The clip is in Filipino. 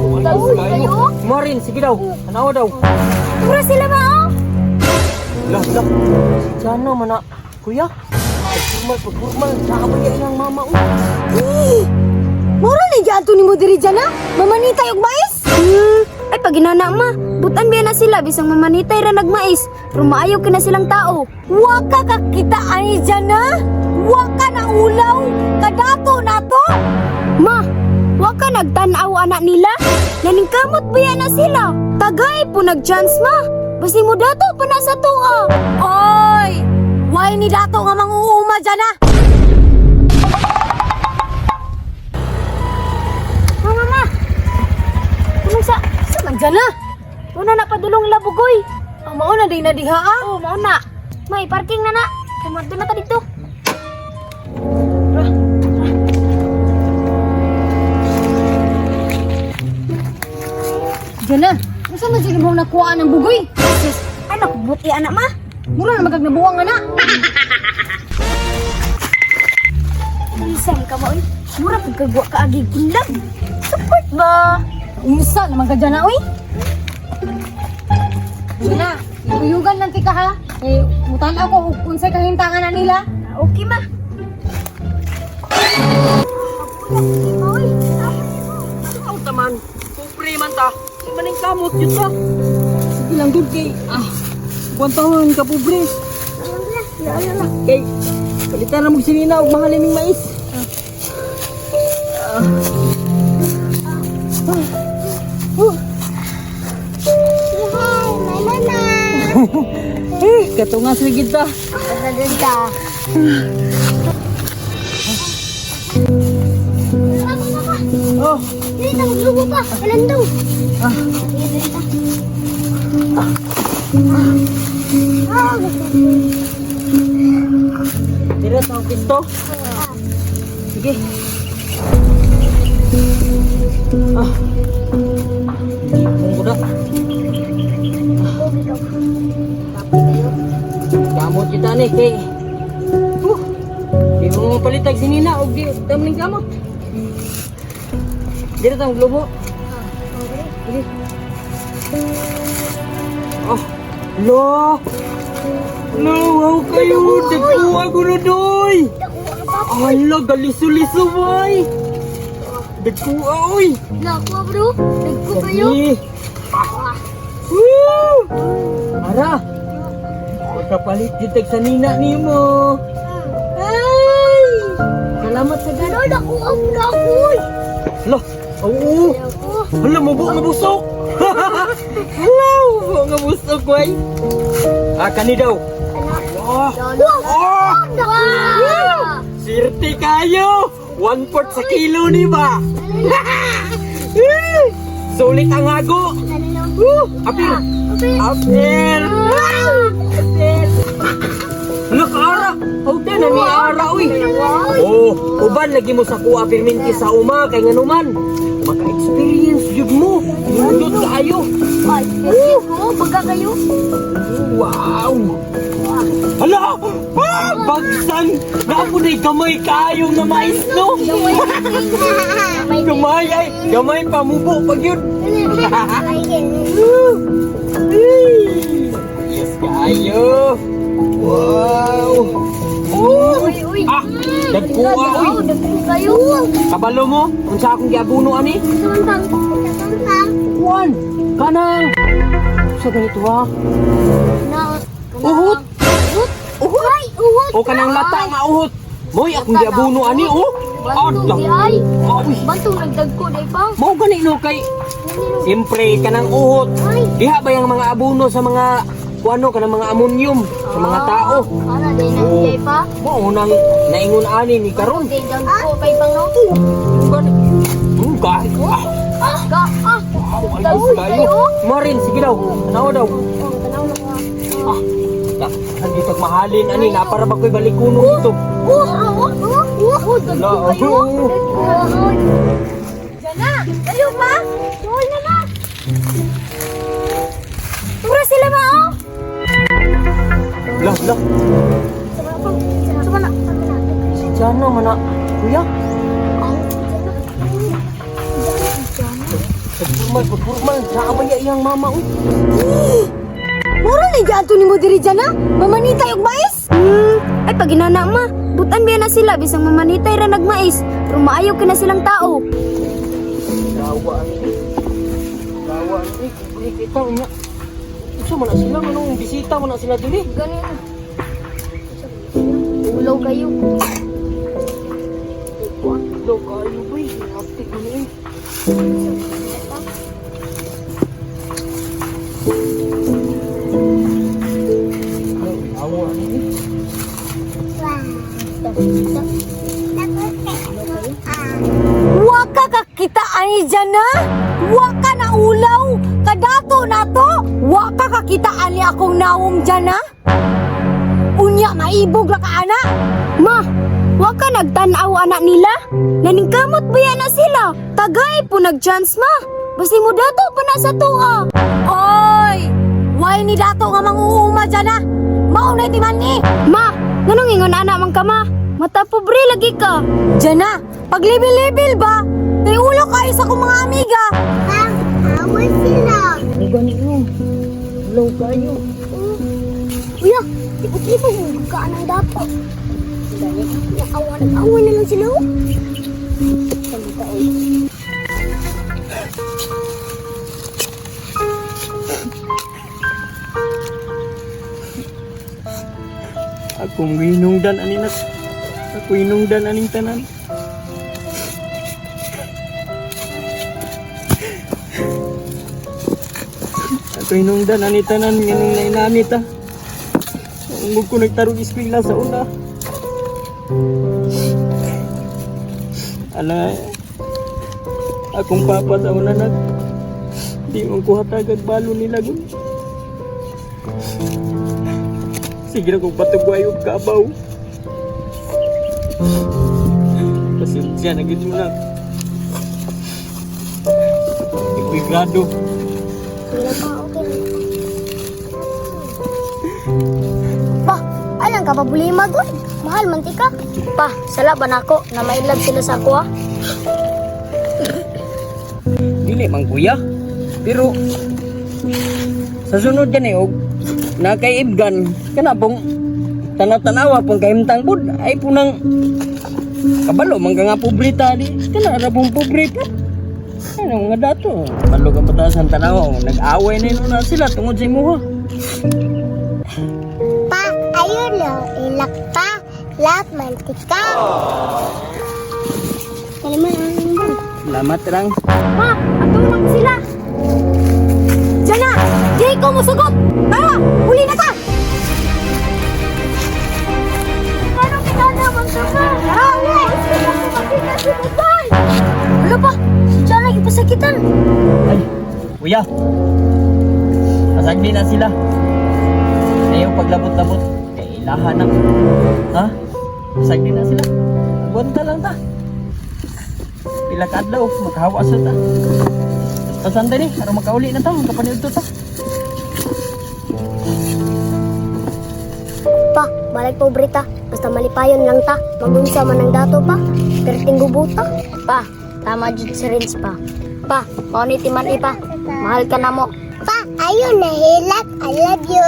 Taus kayo? Marin, sige daw. Tanawa daw. Mura sila ba oh? Lah. Si Jana mana. Kuya. Pagkurmal. Nakabaya ng mama. Mura ni gato ni mo diri Jana? Mamanitay og mais? Ay pag inana ma, butan biya na sila bisang mamanitay ra nagmais. Pero maayo kina silang tao. Wa ka kakita ani Jana? Wa ka na ulaw kadato nato? Ma, wa ka nagtan-aw anak nila? Naningkamot biya na sila. Tagay po nag-chance ma. Basi mo dato pa na sa tuwa. Oy! Why ni dato nga manguuma Jana? Mama! Anong sa man Jana? Una na padulong labugoy. Ang mauna din na diha ah? Oo, mauna. May parking na na. Kumanto na ta dito. Jana, masa man sige mo nakuha ng bugoy? Sus, anak, buti anak ma. Mura na magag nabuwang anak. Bisan ka mo oy. Mura pagkagwa ka agi gulag. Support ba? Unsa naman ka Jana oy? Jana, ipuyugan lang tika ha. Eh, mutan ako unsay kahintangan na nila. Okay ma. Ang taman. Kupre man ta. Maning kamot yun ta. Sige lang good kay. Kuwantahan ka pobre. Kay, palitan na mo sinina og mahaliming mais. Katungas lagi ta. Oh, Dili ta maglugo pa. Kailan daw? tira sa pisto. Sige. Munggo na. Kamot kita ni kay. Di mo palitag sinina og di damling kamot. Dito tang globo. Sige. Lo. No, wow kayo. Dagkuha ko na doy. Ala, galiso-liso boy. Dagkuha, oy. Nako bro, nagko kayo. Woo! Ara. Magkapalit ditag sa nina nimo. Ay! Salamat sa gano'n. Nako ang nakoy. Lo, oo. Hala, mabusok. Wow, mabusok, boy. Kani daw. Sirti kayo. 1/4 sa kilo ni ba? Sulit ang ago. Apir. Apir. Nakara. Hawda na ni ara uy. Oh, uban lagi mo sa kuha pirminti sa uma kay nganuman. Maka-experience jud mo. Nindot kaayo. Baga kayo. Wow. Hala! Bagsan! Napunay gamay kayo na mais, no? Gamay ay! Gamay pa mubo pag yun! Yes kayo! Wow! Uy! Dagkuha, uy! Dagko kayo. Kabalo mo? Kung sa akong giabuno, ani? Suntang. Juan! Kanang! Sa ganito, ha? Uhot! Uhot! Ay, uhot! O kanang lata nga uhot! Moy, akong giabuno, ani, oh! Bantong di ay. Uy! Bantong nagdagko di pa. Mao gani no kay siyempre kanang uhot. Diha ba yung mga abuno sa mga kuano kanang mga ammonium sa mga tao. Ana day na di pa. Mao nang naingon ani ni karon. Day dagko kay pangno. Ga. Ga. Ayos kayo. Marin sige daw. Tanawa daw. Tanaw na ko. Hindi pag mahalin ani na para ba koy balikuno dito. Jana, kayo pa? Tuol na na. Pura sila ba oh? Lah. Sama na. Si Jana mana kuya. Pagpurman. Naamaya iyang mama. Mura na giadto nimo diri dyan na? Mamanitay og mais? Ay pag inana ma, butan biya na sila bisang mamanitay ra nagmais. Pero maayo kina silang tao. Gawa ni. Gawa ni. Kumpre kita unya. Isa man na sila. Anong bisita man na sila dili? Ganyan. Ulaw kayo. Lo kayo boy. Haptik mo ni. Awa ni. Waka ka kita ani dyan na? Waka na ulaw? Kadato na to? Waka ka kita ani akong nawong dyan na? Unya maibog la ka ana? Ma, waka nagtanaw anak nila? Naningkamot ba yan na sila? Tagay po nag-chance ma. Basta mo dato pa na sa tuwa. Oy! Why ni dato nga manguuma dyan na? Maunay ti man ni. Ma, ganong ingon anak man ka ma? Mata pobre lagi ka. Dyan na, pag level-level ba? May ulo kayo sa kong mga amiga. Awan sila. Ang ganito. Lo kayo. Uya, tipot-tipot mo magkaan ang dato. Awan na lang sila. Akong hinungdan anin at ako hinungdan aning tanan. Ako hinungdan aning tanan nganong nainanit ah. Ungog ko nagtarong eskwela sa una. Ala, akong papa sa una na di mo ko hatagag balo nila gun. Sige na kong patugway og kabaw. Pasensya na gito na. Iko'y grado. Pa, alang ka pa bulima doon? Mahal mantika. Pa, sala ba na ako na may love sila sa ako ah? Dili man kuya. Pero sa sunod yan eh, og nakaibgan kana pong tanaw-tanawa pong kahimtang bud ay punang kabalo man ka nga pobrita di kana ra pong pobrita. Ano nga dato? Kabalo ka patasan tanaw, nag-away na sila tungod sa imuha. Pa, ayun lang. Ilak pa. Love mantika. Salamat rang. Ma, atong lang sila. Diyan na! Di ko musugot! Tara! Huli na ka! Paano kita naman sa ka? Tara! Gusto mo kumakita si Butay! Wala pa! Diyan lagi pasakitan! Ay, kuya. Pasagdi na sila. Ayaw paglabot-labot. Kay ilahan na. Ha? Pasagdi na sila. Gunta lang ta. Pila ka adlaw, makahawa sa ta. Pasanda ni, para makauli na ta, kapaniod to ta. Pa, balik pobre ta. Basta malipayon lang ta. Magunsa man ang dato pa. Perting gubuta. Pa, tama dyan si Rins pa. Pa, mauniti man ipa. Mahal ka na mo. Pa, ayun na hilak. I love you.